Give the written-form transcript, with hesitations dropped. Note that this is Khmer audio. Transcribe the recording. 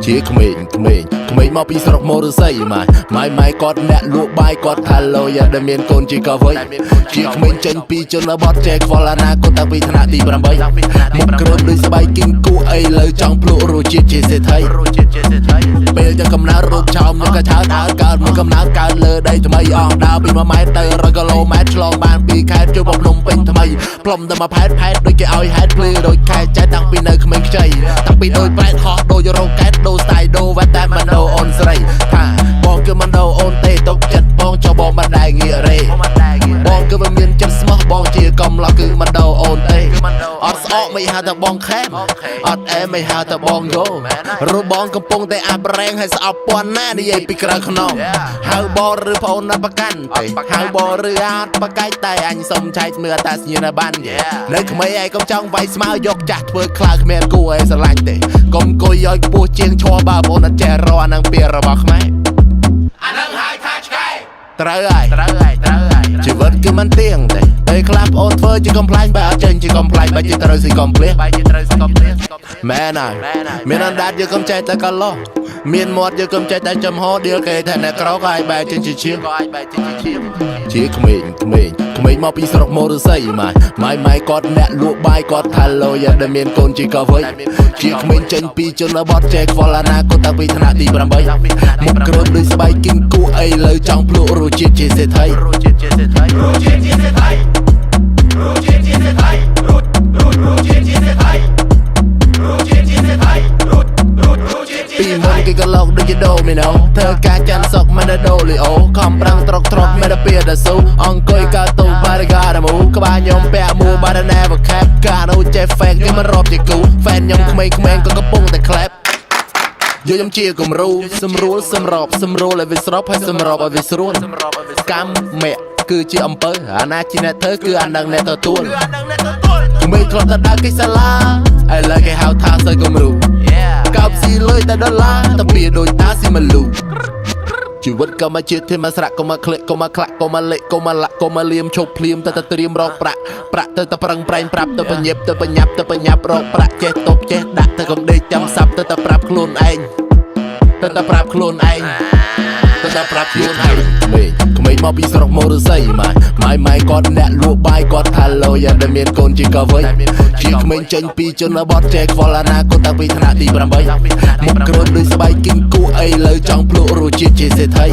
ជាក្មេងមកពីស្រុកមរស័យម៉ៃគាត់អ្នកលក់បាយគាត់ថាឡូយ៉ាដែលមានកូនជាកវ័យជាក្មេងចេញពីជនបទចេះខ្វល់អនាគតតាំងពីថ្នាក់ទី8មុខគ្រើមដូចស្បែកគីងគូអីលើចង់ភ្លក់រសជាតិជាសេដ្ឋីពេលយ៉ាងកំណើតរូបឆោមនឹងក៏ឆើតកើតមកកំណើតកើតលើដីថ្មីអស់ដើរពី1ម៉ែត្រទៅ100គីឡូម៉ែត្រឆ្លងបានពីខេត្តចូលមកភ្នំពេញថ្មីផ្លុំទៅមកផែតដូចគេឲ្យហេតុភ្លឺដូចខែចេះតាំងពីនៅក្មេងខ្ចីតាំងពីដូចប្រែតហោះដូចរោកែតដូស្ទាយដូវ៉ាតែមិនដូអូនស្រីថាបងគឺមិនដូអូនទេទុកចិត្តបងចុះបងមិនដែរងាករេបងគឺមិនមានចិត្តស្មោះបងជាកំឡោះគឺមិនដូអូនទេអត់ស្អកមិនហៅតែបងខេមអត់អែមិនហៅតែបងយោរូបបងកំពុងតែអាប់រែងឲ្យស្អប់ពាន់ណានិយាយពីក្រៅខ្នងហៅបងឬប្អូនណាប្រកាន់ទេហៅបងឬអត់ប្រកែកតែអញសុំចែកមើលតាសញ្ញាណប័ណ្ណនៅក្មេងឯងកុំចង់វាយស្មៅយកចាស់ធ្វើខ្លាគ្មានគួរឲ្យស្រឡាញ់ទេកុំអង្គុយឲ្យខ្ពស់ជាងឈរបើបងអត់ចេះរកអានឹងពីរបស់ខ្មែរអានឹងហៅថាឆ្កែត្រូវហើយជីវិតគឺមិនទៀងទេពេលខ្លះប្អូនធ្វើជាកំ pl ាញ់បើអត់ចេញជាកំ pl ាញ់បើជាត្រូវស៊ីកំភ្លៀសមែនហើយមានអណ្ដាតយកកំចេះតែកឡោះមានមាត់យកកំចេះតែចំហដៀលគេថាអ្នកក្រក៏អាចបែរចេញជាឈៀងជាក្មេងមកពីស្រុកមរស័យម៉ៃគាត់អ្នកលក់បាយគាត់ថាឡូយ៉ាដែលមានកូនជាកវ័យជាក្មេងចេញពីជនបទចេះខ្វល់អនាគតតាំងពីថ្នាក់ទី8មុខគ្រើមដូចស្បែកគីងគូអីលើចង់ភ្លក់រសជាតិជាសេដ្ឋីពីមុនគេក៏លោកដូចជាដូមីណូធ្វើការចាំសុកមិនដល់ដូលីអូខំប្រាំងត្រកមិនដល់ពីដល់ស៊ូអង្គុយកើតទូបារីកាដមូក្បាលខ្ញុំពាក់មួបារណែវខេបកានូចេះហ្វេកគេមិនរាប់ជាគូហ្វេនខ្ញុំក្មេងក៏កំពុងតែក្លែបយកខ្ញុំជាគំរូសម្រួលសម្របសម្រួលឲ្យវាស្របហើយសម្របឲ្យវាស្រួលកម្មមេគឺជាអំពើអាណាជាអ្នកធ្វើគឺអានឹងអ្នកទទួលក្មេងធ្លាប់តែដើរគេសាឡាឥឡូវគេហៅថាសើគំរូកោបស៊ីលុយតែដុល្លារតែពីដូចតាស៊ីមលូជីវិតក៏មកជាតិthêmមកស្រាក់ក៏មកក្លែកក៏មកខ្លាក់ក៏មកលេកក៏មកលាក់ក៏មកលៀមឈប់ភ្លាមទៅត្រៀមរកប្រាក់ទៅប្រឹងប្រែងប្រាប់ទៅបញ្ញាប់ទៅបញ្ញាប់រកប្រាក់ចេះតបចេះដាក់ទៅកំដេកចាំសាប់ទៅប្រាប់ខ្លួនឯងទៅប្រាប់ខ្លួនឯងក្មេងមកពីស្រុកមរស័យម៉ៃគាត់អ្នកលក់បាយគាត់ថាឡូយ៉ាដែលមានកូនជាកវ័យជាក្មេងចេញពីជនបទចេះខ្វល់អនាគតតាំងពីថ្នាក់ទី8មុខគ្រើមដូចស្បែកគីងគូអីលើចង់ភ្លក់រសជាតិជាសេដ្ឋី